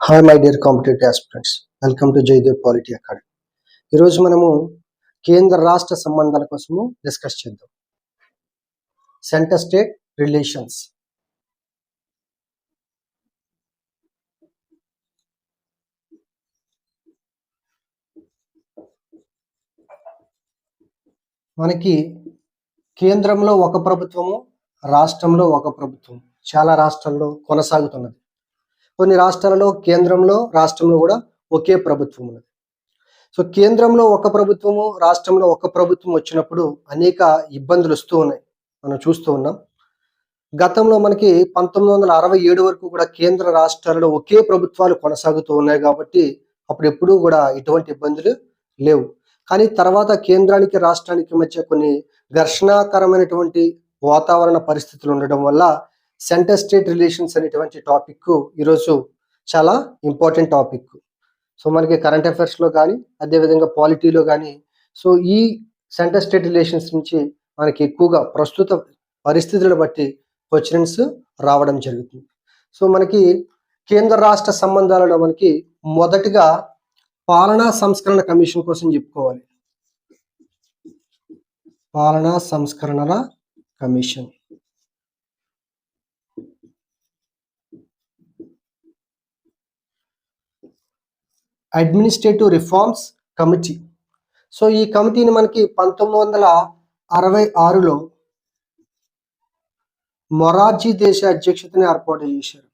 Hi my dear competitive aspirants, welcome to Jayadev polity academy. ఈరోజు మనము కేంద్ర రాష్ట్ర సంబంధాల కోసము డిస్కస్ చేద్దాం. Centre state relations. మనకి కేంద్రంలో ఒక ప్రభుత్వము, రాష్ట్రంలో ఒక ప్రభుత్వం చాలా రాష్ట్రాల్లో కొనసాగుతున్నది. కొన్ని రాష్ట్రాలలో కేంద్రంలో రాష్ట్రంలో కూడా ఒకే ప్రభుత్వం ఉన్నది. సో కేంద్రంలో ఒక ప్రభుత్వము, రాష్ట్రంలో ఒక ప్రభుత్వం వచ్చినప్పుడు అనేక ఇబ్బందులు వస్తూ ఉన్నాయి, మనం చూస్తూ ఉన్నాం. గతంలో మనకి 1967 వరకు కూడా కేంద్ర రాష్ట్రాలలో ఒకే ప్రభుత్వాలు కొనసాగుతూ ఉన్నాయి కాబట్టి అప్పుడు ఎప్పుడూ కూడా ఎటువంటి ఇబ్బందులు లేవు. కానీ తర్వాత కేంద్రానికి రాష్ట్రానికి మధ్య కొన్ని ఘర్షణాకరమైనటువంటి వాతావరణ పరిస్థితులు ఉండడం వల్ల సెంటర్ స్టేట్ రిలేషన్స్ అనేటువంటి టాపిక్ ఈరోజు చాలా ఇంపార్టెంట్ టాపిక్. సో మనకి కరెంట్ అఫైర్స్లో కానీ అదేవిధంగా పాలిటీలో కానీ సో ఈ సెంటర్ స్టేట్ రిలేషన్స్ నుంచి మనకి ఎక్కువగా ప్రస్తుత పరిస్థితులను బట్టి క్వశ్చన్స్ రావడం జరుగుతుంది. సో మనకి కేంద్ర రాష్ట్ర సంబంధాలలో మనకి మొదటిగా పాలనా సంస్కరణ కమిషన్ కోసం చెప్పుకోవాలి. పాలనా సంస్కరణల commission. Administrative reforms committee. So ఈ కమిటీని మనకి 1966లో మొరార్జీ దేశాయ్ అధ్యక్షతని ఏర్పాటు చేశారు.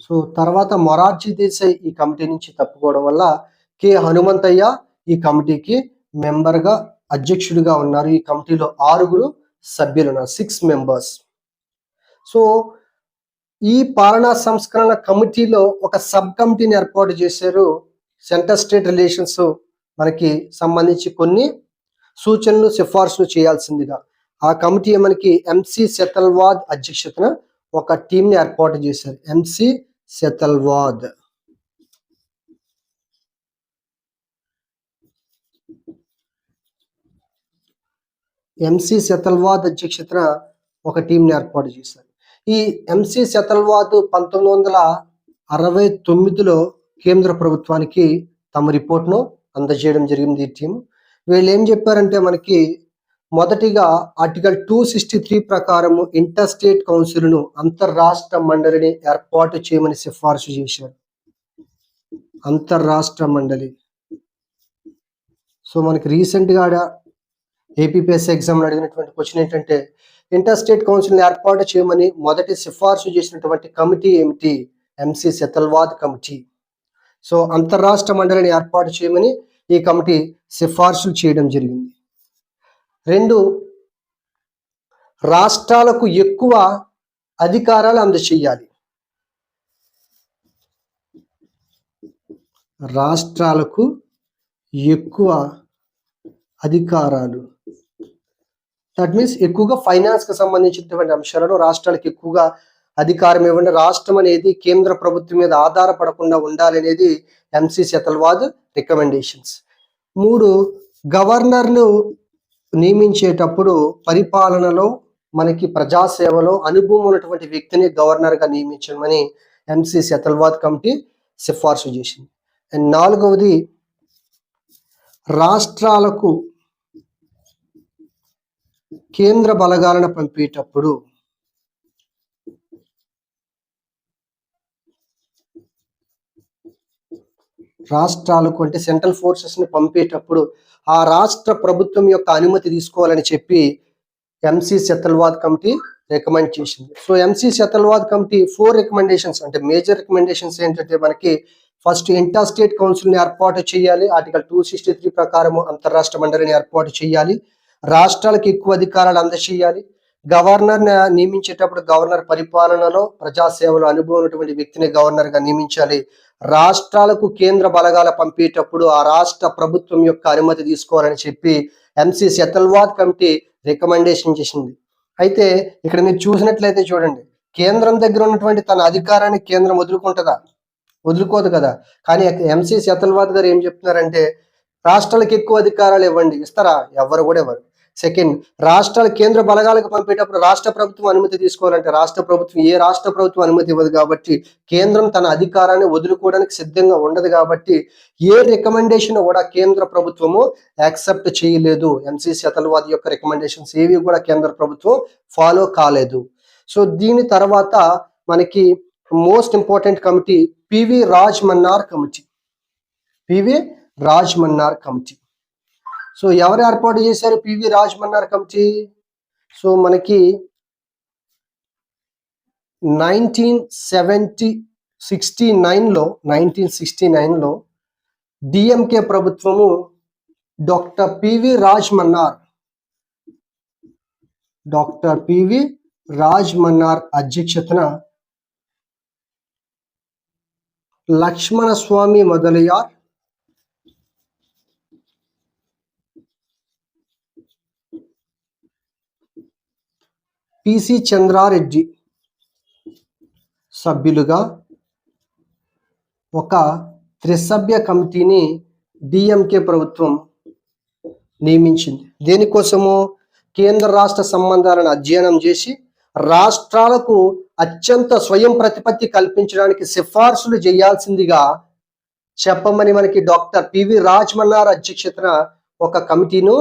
సో తర్వాత మొరార్జీ దేశాయ్ ఈ కమిటీ నుంచి తప్పుకోవడం వల్ల కె హనుమంతయ్య ఈ కమిటీకి మెంబర్గా అధ్యక్షుడిగా ఉన్నారు. ఈ కమిటీలో 6 సభ్యులు ఉన్నారు, 6 మెంబర్స్. సో ఈ పాలనా సంస్కరణ కమిటీలో ఒక సబ్ కమిటీని ఏర్పాటు చేశారు. సెంటర్ స్టేట్ రిలేషన్స్ మనకి సంబంధించి కొన్ని సూచనలు సిఫార్సులు చేయాల్సిందిగా ఆ కమిటీ మనకి ఎంసి సెతల్వాద్ అధ్యక్షతన ఒక టీంని ఏర్పాటు చేశారు. ఎంసి సెతల్వాద్. ఎంసి సెతల్వాద్ అధ్యక్షతన ఒక టీంని ఏర్పాటు చేశారు. ఈ ఎంసి సెతల్వాద్ 1969లో కేంద్ర ప్రభుత్వానికి తమ రిపోర్ట్ను అందజేయడం జరిగింది. ఈ టీం వీళ్ళు ఏం చెప్పారంటే మనకి మొదటిగా ఆర్టికల్ 263 ప్రకారము ఇంటర్ స్టేట్ కౌన్సిల్ను అంతర్రాష్ట్ర మండలిని ఏర్పాటు చేయమని సిఫార్సు చేశారు. అంతర్రాష్ట్ర మండలి. సో మనకి రీసెంట్గా ఏపీపీఎస్సీ ఎగ్జామ్లో అడిగినటువంటి క్వశ్చన్ ఏంటంటే ఇంటర్ స్టేట్ కౌన్సిల్ని ఏర్పాటు చేయమని మొదటి సిఫార్సు చేసినటువంటి కమిటీ ఏమిటి? MC Setalvad committee. సో అంతర్రాష్ట్ర మండలిని ఏర్పాటు చేయమని ఈ కమిటీ సిఫార్సులు చేయడం జరిగింది. 2, రాష్ట్రాలకు ఎక్కువ అధికారాలు అందజేయాలి. రాష్ట్రాలకు ఎక్కువ అధికారాలు, దట్ మీన్స్ ఎక్కువగా ఫైనాన్స్ కి సంబంధించినటువంటి అంశాలను రాష్ట్రాలకు ఎక్కువగా అధికారం ఇవ్వండి. రాష్ట్రం అనేది కేంద్ర ప్రభుత్వం మీద ఆధారపడకుండా ఉండాలనేది ఎంసి సెతల్వాద్ రికమెండేషన్స్. 3, గవర్నర్ను నియమించేటప్పుడు పరిపాలనలో మనకి ప్రజాసేవలో అనుభవం ఉన్నటువంటి వ్యక్తిని గవర్నర్గా నియమించమని ఎంసి సెతల్వాద్ కమిటీ సిఫార్సు చేసింది. అండ్ 4వది, రాష్ట్రాలకు కేంద్ర బలగాలను పంపేటప్పుడు రాష్ట్రాలకు అంటే సెంట్రల్ ఫోర్సెస్ ని పంపేటప్పుడు ఆ రాష్ట్ర ప్రభుత్వం యొక్క అనుమతి తీసుకోవాలని చెప్పి ఎంసి సెతల్వాద్ కమిటీ రికమెండ్ చేసింది. So MC Setalvad committee 4 recommendations అంటే మేజర్ రికమెండేషన్స్ ఏంటంటే మనకి ఫస్ట్ ఇంటర్ స్టేట్ కౌన్సిల్ని ఏర్పాటు చేయాలి. ఆర్టికల్ 263 ప్రకారం అంతర్రాష్ట్ర మండలిని ఏర్పాటు చేయాలి. రాష్ట్రాలకు ఎక్కువ అధికారాలు అందజేయాలి. గవర్నర్ నియమించేటప్పుడు గవర్నర్ పరిపాలనలో ప్రజాసేవలో అనుభవం ఉన్నటువంటి వ్యక్తిని గవర్నర్ గా నియమించాలి. రాష్ట్రాలకు కేంద్ర బలగాల పంపేటప్పుడు ఆ రాష్ట్ర ప్రభుత్వం యొక్క అనుమతి తీసుకోవాలని చెప్పి ఎంసి సెతల్వాద్ కమిటీ రికమెండేషన్ చేసింది. అయితే ఇక్కడ మీరు చూసినట్లయితే చూడండి, కేంద్రం దగ్గర ఉన్నటువంటి తన అధికారాన్ని కేంద్రం వదులుకుంటుందా? వదులుకోదు కదా. కానీ ఎంసి సెతల్వాద్ గారు ఏం చెప్తున్నారంటే రాష్ట్రాలకు ఎక్కువ అధికారాలు ఇవ్వండి. ఇస్తారా? ఎవరు కూడా ఇవ్వరు. సెకండ్, రాష్ట్రాల కేంద్ర బలగాలకు పంపేటప్పుడు రాష్ట్ర ప్రభుత్వం అనుమతి తీసుకోవాలంటే రాష్ట్ర ప్రభుత్వం అనుమతి ఇవ్వదు కాబట్టి కేంద్రం తన అధికారాన్ని వదులుకోవడానికి సిద్ధంగా ఉండదు కాబట్టి ఏ రికమెండేషన్ కూడా కేంద్ర ప్రభుత్వము యాక్సెప్ట్ చేయలేదు. ఎంసీసీ అతల్వాద్ యొక్క రికమెండేషన్స్ ఏవి కూడా కేంద్ర ప్రభుత్వం ఫాలో కాలేదు. సో దీని తర్వాత మనకి most important committee PV Raj Mannar committee. PV Raj Mannar committee. So ఎవరు ఏర్పాటు చేశారు PV Raj Mannar committee? So మనకి 1969లో డిఎంకే ప్రభుత్వము డాక్టర్ పివి రాజ్ మన్నార్ అధ్యక్షతన లక్ష్మణ స్వామి మొదలయార్, పిసి చంద్రారెడ్డి సభ్యులుగా ఒక త్రిసభ్య కమిటీని డిఎంకే ప్రభుత్వం నియమించింది. దేనికోసము? కేంద్ర రాష్ట్ర సంబంధాలను అధ్యయనం చేసి రాష్ట్రాలకు అత్యంత స్వయం ప్రతిపత్తి కల్పించడానికి సిఫార్సులు చేయాల్సిందిగా చెప్పమని మనకి డాక్టర్ పివి రాజ్ మన్నార్ అధ్యక్షతన ఒక కమిటీను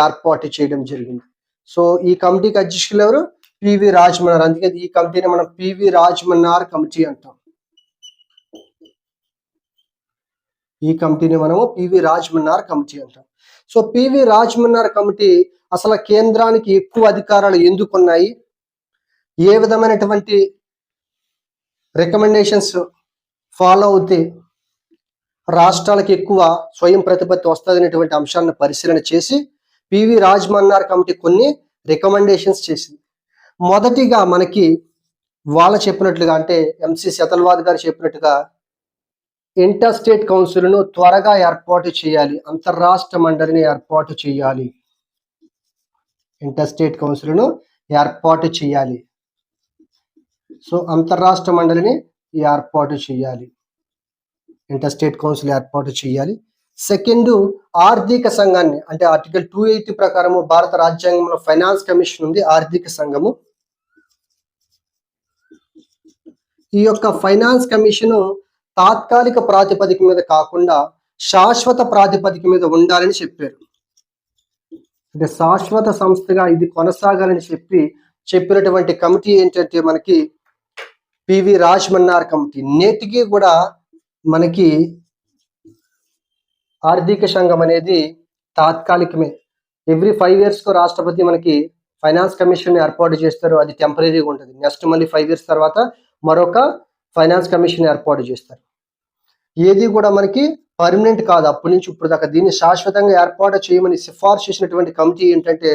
ఏర్పాటు చేయడం జరిగింది. సో ఈ కమిటీకి అధ్యక్షులు ఎవరు? పివి రాజ్ మన్నార్. అందుకే ఈ కమిటీని మనం పివి రాజ్ మన్నార్ కమిటీ అంటాం. ఈ కమిటీని మనము పివి రాజ్ మన్నార్ కమిటీ అంటాం. So PV Raj Mannar committee అసలు కేంద్రానికి ఎక్కువ అధికారాలు ఎందుకు ఉన్నాయి, ఏ విధమైనటువంటి రికమెండేషన్స్ ఫాలో అవుతే రాష్ట్రాలకు ఎక్కువ స్వయం ప్రతిపత్తి వస్తుందనేటువంటి అంశాలను పరిశీలన చేసి పివి రాజ్ మన్నార్ కమిటీ కొన్ని రికమెండేషన్స్ చేసింది. మొదటిగా మనకి వాళ్ళు చెప్పినట్లుగా, అంటే ఎంసీసీ అతల్వాద్ గారు చెప్పినట్టుగా ఇంటర్ స్టేట్ కౌన్సిల్ను త్వరగా ఏర్పాటు చేయాలి, అంతర్రాష్ట్ర మండలిని ఏర్పాటు చేయాలి. ఇంటర్ స్టేట్ కౌన్సిల్ను ఏర్పాటు చేయాలి. సో అంతర్రాష్ట్ర మండలిని ఏర్పాటు చేయాలి, ఇంటర్ స్టేట్ కౌన్సిల్ ఏర్పాటు చేయాలి. సెకండ్, ఆర్థిక సంఘాన్ని, అంటే ఆర్టికల్ 280 ప్రకారము భారత రాజ్యాంగంలో ఫైనాన్స్ కమిషన్ ఉంది, ఆర్థిక సంఘము. ఈ యొక్క ఫైనాన్స్ కమిషన్ తాత్కాలిక ప్రాతిపదిక మీద కాకుండా శాశ్వత ప్రాతిపదిక మీద ఉండాలని చెప్పారు. అంటే శాశ్వత సంస్థగా ఇది కొనసాగాలని చెప్పినటువంటి కమిటీ ఏంటంటే మనకి పివి రాజ్ మన్నార్ కమిటీ. నేటికి కూడా మనకి ఆర్థిక సంఘం అనేది తాత్కాలికమే. ఎవ్రీ 5 years రాష్ట్రపతి మనకి ఫైనాన్స్ కమిషన్ ఏర్పాటు చేస్తారు, అది టెంపరీగా ఉంటుంది. నెక్స్ట్ మళ్ళీ 5 years తర్వాత మరొక ఫైనాన్స్ కమిషన్ ఏర్పాటు చేస్తారు. ఏది కూడా మనకి పర్మనెంట్ కాదు అప్పటి నుంచి ఇప్పుడు దాకా. దీన్ని శాశ్వతంగా ఏర్పాటు చేయమని సిఫార్సు చేసినటువంటి కమిటీ ఏంటంటే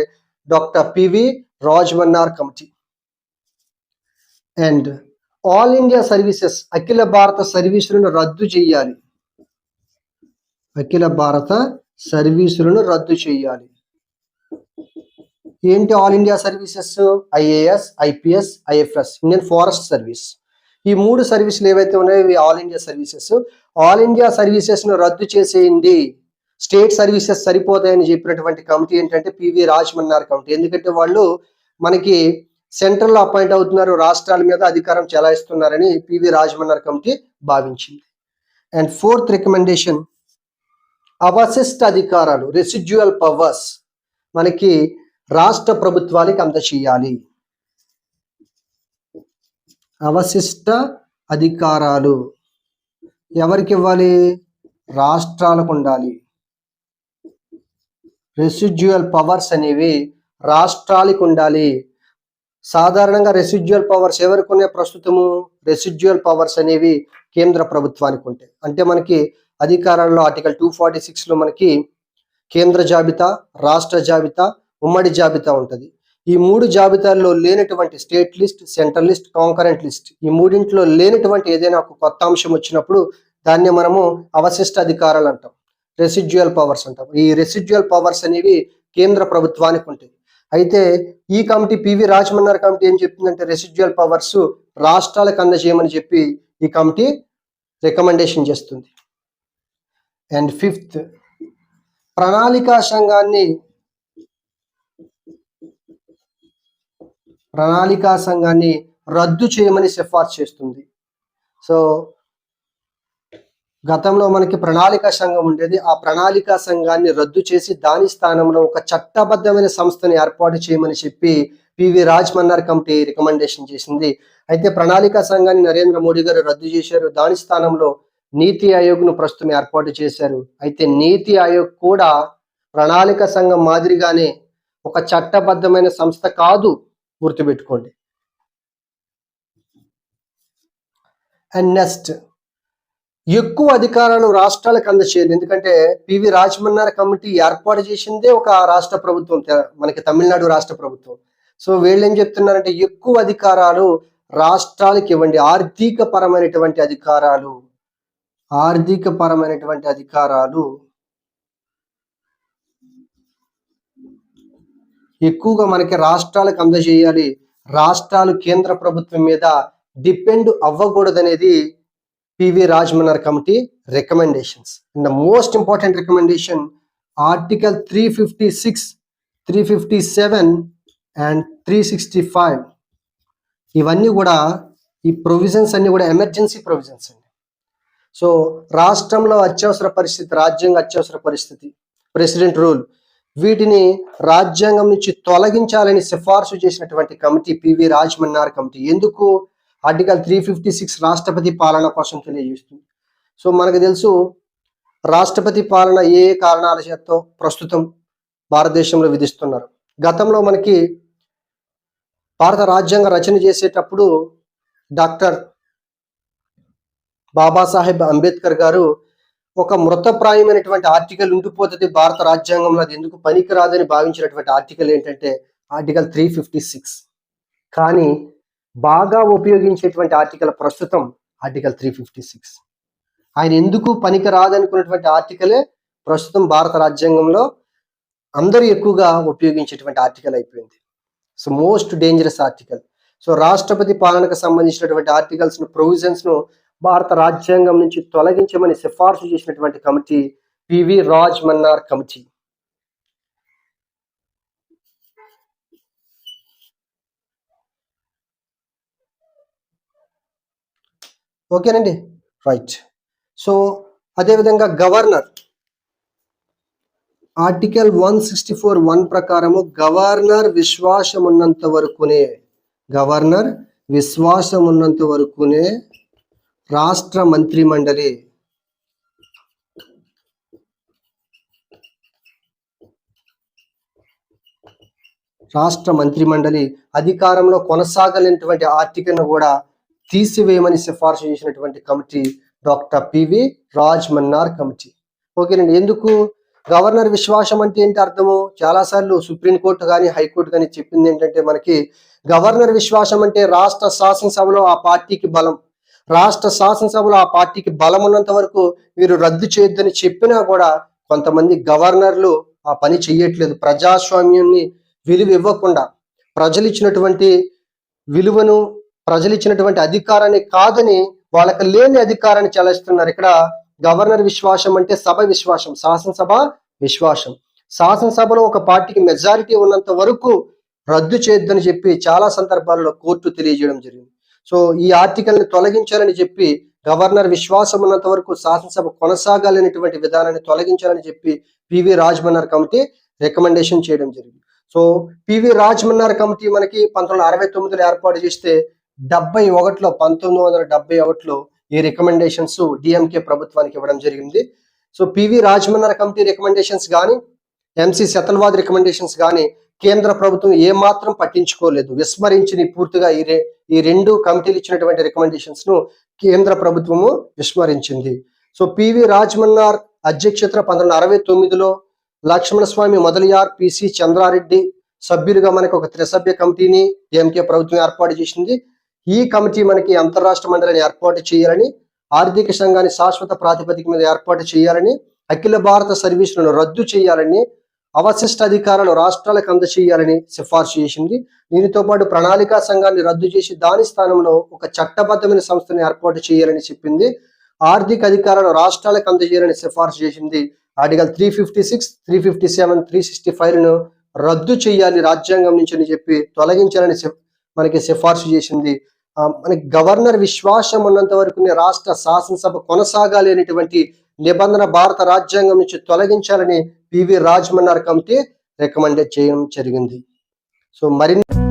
doctor PV Raj Mannar committee. And all India services, అఖిల భారత సర్వీసులను రద్దు చేయాలి. అఖిల భారత సర్వీసులను రద్దు చేయాలి. ఏంటి all India services? IAS, IPS, IFS, Indian forest service. ఈ 3 సర్వీసులు ఏవైతే ఉన్నాయో ఇవి all India services. All India services ను రద్దు చేసేయండి, స్టేట్ సర్వీసెస్ సరిపోతాయని చెప్పినటువంటి కమిటీ ఏంటంటే పివి రాజ్ మన్నార్ కమిటీ. ఎందుకంటే వాళ్ళు మనకి సెంట్రల్ అపాయింట్ అవుతున్నారు, రాష్ట్రాల మీద అధికారం చెలాయిస్తున్నారని పివి రాజ్ మన్నార్ కమిటీ భావించింది. అండ్ ఫోర్త్ రికమెండేషన్, అవశిష్ట అధికారాలు, రెసిడ్యువల్ పవర్స్ మనకి రాష్ట్ర ప్రభుత్వానికి అందచేయాలి. అవశిష్ట అధికారాలు ఎవరికి ఇవ్వాలి? రాష్ట్రాలకు ఉండాలి. రెసిడ్యువల్ పవర్స్ అనేవి రాష్ట్రాలకు ఉండాలి. సాధారణంగా రెసిడ్యువల్ పవర్స్ ఎవరికి ఉన్నాయి? ప్రస్తుతము రెసిడ్యువల్ పవర్స్ అనేవి కేంద్ర ప్రభుత్వానికి ఉంటాయి. అంటే మనకి అధికారాల్లో ఆర్టికల్ 246లో మనకి కేంద్ర జాబితా, రాష్ట్ర జాబితా, ఉమ్మడి జాబితా ఉంటుంది. ఈ 3 జాబితాల్లో లేనటువంటి state list, central list, concurrent list, ఈ 3 లేనటువంటి ఏదైనా ఒక కొత్త అంశం వచ్చినప్పుడు దాన్ని మనము అవశిష్ట అధికారాలు అంటాం, రెసిడ్యువల్ పవర్స్ అంటాం. ఈ రెసిడ్యువల్ పవర్స్ అనేవి కేంద్ర ప్రభుత్వానికి ఉంటాయి. అయితే ఈ committee PV Raj Mannar committee ఏం చెప్తుందంటే రెసిడ్యువల్ పవర్స్ రాష్ట్రాలకు అందజేయమని చెప్పి ఈ కమిటీ రికమెండేషన్ చేస్తుంది. అండ్ ఫిఫ్త్, ప్రణాళికా సంఘాన్ని ప్రణాళికా సంఘాన్ని రద్దు చేయమని సిఫార్సు చేస్తుంది. సో గతంలో మనకి ప్రణాళికా సంఘం ఉండేది. ఆ ప్రణాళికా సంఘాన్ని రద్దు చేసి దాని స్థానంలో ఒక చట్టబద్ధమైన సంస్థను ఏర్పాటు చేయమని చెప్పి పివి రాజ్మన్నార్ కమిటీ రికమెండేషన్ చేసింది. అయితే ప్రణాళికా సంఘాన్ని నరేంద్ర మోడీ గారు రద్దు చేశారు. దాని స్థానంలో నీతి ఆయోగ్ను ప్రస్తుతం ఏర్పాటు చేశారు. అయితే నీతి ఆయోగ్ కూడా ప్రణాళిక సంఘం మాదిరిగానే ఒక చట్టబద్ధమైన సంస్థ కాదు, గుర్తుపెట్టుకోండి. అండ్ నెక్స్ట్, ఎక్కువ అధికారాలు రాష్ట్రాలకు అందచేయాలి. ఎందుకంటే పివి రాజ్మన్నార్ కమిటీ ఏర్పాటు చేసిందే ఒక రాష్ట్ర ప్రభుత్వం, మనకి తమిళనాడు రాష్ట్ర ప్రభుత్వం. సో వీళ్ళు ఏం చెప్తున్నారంటే ఎక్కువ అధికారాలు రాష్ట్రాలకు ఇవ్వండి. ఆర్థిక పరమైనటువంటి అధికారాలు ఎక్కువగా మనకి రాష్ట్రాలకు అందజేయాలి. రాష్ట్రాలు కేంద్ర ప్రభుత్వం మీద డిపెండ్ అవ్వకూడదనేది PV Rajmannar committee recommendations. And the most important recommendation article 356, 357 and 365. ఇవన్నీ కూడా, ఈ ప్రొవిజన్స్ అన్ని కూడా ఎమర్జెన్సీ ప్రొవిజన్స్ అండి. సో రాష్ట్రంలో అత్యవసర పరిస్థితి, రాజ్యాంగ అత్యవసర పరిస్థితి, ప్రెసిడెంట్ రూల్, వీటిని రాజ్యాంగం నుంచి తొలగించాలని సిఫార్సు చేసినటువంటి కమిటీ పివి రాజ్మన్నార్ కమిటీ. ఎందుకు? ఆర్టికల్ 356 రాష్ట్రపతి పాలన కోసం తెలియజేస్తుంది. సో మనకు తెలుసు రాష్ట్రపతి పాలన ఏ కారణాల చేత ప్రస్తుతం భారతదేశంలో విధిస్తున్నారు. గతంలో మనకి భారత రాజ్యాంగ రచన చేసేటప్పుడు డాక్టర్ బాబాసాహెబ్ అంబేద్కర్ గారు ఒక మృతప్రాయమైనటువంటి ఆర్టికల్ ఉండిపోతుంది భారత రాజ్యాంగంలో, అది ఎందుకు పనికిరాదని భావించినటువంటి ఆర్టికల్ ఏంటంటే ఆర్టికల్ 356. కానీ బాగా ఉపయోగించేటువంటి ఆర్టికల్ ప్రస్తుతం ఆర్టికల్ 356. ఆయన ఎందుకు పనికి రాదనుకున్నటువంటి ఆర్టికలే ప్రస్తుతం భారత రాజ్యాంగంలో అందరూ ఎక్కువగా ఉపయోగించేటువంటి ఆర్టికల్ అయిపోయింది. So most dangerous article. So రాష్ట్రపతి పాలనకు సంబంధించినటువంటి ఆర్టికల్స్ ను, ప్రొవిజన్స్ ను భారత రాజ్యాంగం నుంచి తొలగించమని సిఫార్సు చేసినటువంటి కమిటీ పివి రాజ్మన్నార్ కమిటీ. ఓకేనండి, రైట్. సో అదేవిధంగా గవర్నర్, ఆర్టికల్ 164(1) ప్రకారము గవర్నర్ విశ్వాసం ఉన్నంత వరకునే రాష్ట్ర మంత్రిమండలి అధికారంలో కొనసాగలేనటువంటి ఆర్టికల్ ను కూడా తీసివేయమని సిఫార్సు చేసినటువంటి committee doctor PV Rajmannar committee. ఓకేనండి. ఎందుకు గవర్నర్ విశ్వాసం అంటే ఏంటి అర్థము? చాలాసార్లు సుప్రీంకోర్టు కానీ హైకోర్టు కానీ చెప్పింది ఏంటంటే మనకి గవర్నర్ విశ్వాసం అంటే రాష్ట్ర శాసనసభలో ఆ పార్టీకి బలం, రాష్ట్ర శాసనసభలో ఆ పార్టీకి బలం ఉన్నంత వరకు మీరు రద్దు చేయొద్దని చెప్పినా కూడా కొంతమంది గవర్నర్లు ఆ పని చెయ్యట్లేదు. ప్రజాస్వామ్యాన్ని విలువ ఇవ్వకుండా, ప్రజలు ఇచ్చినటువంటి విలువను, ప్రజలు ఇచ్చినటువంటి అధికారాన్ని కాదని వాళ్ళకి లేని అధికారాన్ని చెలాయిస్తున్నారు. ఇక్కడ గవర్నర్ విశ్వాసం అంటే సభ విశ్వాసం, శాసనసభ విశ్వాసం. శాసనసభలో ఒక పార్టీకి మెజారిటీ ఉన్నంత వరకు రద్దు చేయొద్దని చెప్పి చాలా సందర్భాల్లో కోర్టు తెలియజేయడం జరిగింది. సో ఈ ఆర్టికల్ ని తొలగించాలని చెప్పి, గవర్నర్ విశ్వాసం ఉన్నంత వరకు శాసనసభ కొనసాగాలనేటువంటి విధానాన్ని తొలగించాలని చెప్పి పివి రాజ్మన్నార్ కమిటీ రికమెండేషన్ చేయడం జరిగింది. సో పివి రాజ్మన్నార్ కమిటీ మనకి 1969లో ఏర్పాటు చేస్తే 1971లో ఈ రికమెండేషన్స్ డిఎంకే ప్రభుత్వానికి ఇవ్వడం జరిగింది. So PV Rajmannar committee recommendations కానీ, ఎంసి సెతల్వాద్ రికమెండేషన్స్ కానీ కేంద్ర ప్రభుత్వం ఏమాత్రం పట్టించుకోలేదు, విస్మరించింది పూర్తిగా. ఈ రెండు కమిటీలు ఇచ్చినటువంటి రికమెండేషన్స్ ను కేంద్ర ప్రభుత్వము విస్మరించింది. సో పివి రాజ్మన్నార్ అధ్యక్షతన 1969లో లక్ష్మణస్వామి మొదలియార్, పిసి చంద్రారెడ్డి సభ్యులుగా మనకి ఒక త్రిసభ్య కమిటీని డిఎంకే ప్రభుత్వం ఏర్పాటు చేసింది. ఈ కమిటీ మనకి అంతర్రాష్ట్ర మండలిని ఏర్పాటు చేయాలని, ఆర్థిక సంఘాన్ని శాశ్వత ప్రాతిపదిక మీద ఏర్పాటు చేయాలని, అఖిల భారత సర్వీసులను రద్దు చేయాలని, అవశిష్ట అధికారాలు రాష్ట్రాలకు అందచేయాలని సిఫార్సు చేసింది. దీనితో పాటు ప్రణాళికా సంఘాన్ని రద్దు చేసి దాని స్థానంలో ఒక చట్టబద్ధమైన సంస్థను ఏర్పాటు చేయాలని చెప్పింది. ఆర్థిక అధికారాలు రాష్ట్రాలకు అందజేయాలని సిఫార్సు చేసింది. ఆర్టికల్ 356, 357, 365ను రద్దు చేయాలి రాజ్యాంగం నుంచి అని చెప్పి, తొలగించాలని మనకి సిఫార్సు చేసింది. మనకి గవర్నర్ విశ్వాసం ఉన్నంత వరకు రాష్ట్ర శాసనసభ కొనసాగాలి అనేటువంటి నిబంధన భారత రాజ్యాంగం నుంచి తొలగించాలని పివి రాజమన్నారు కమిటీ రికమెండేట్ చేయడం జరిగింది. సో మరిన్ని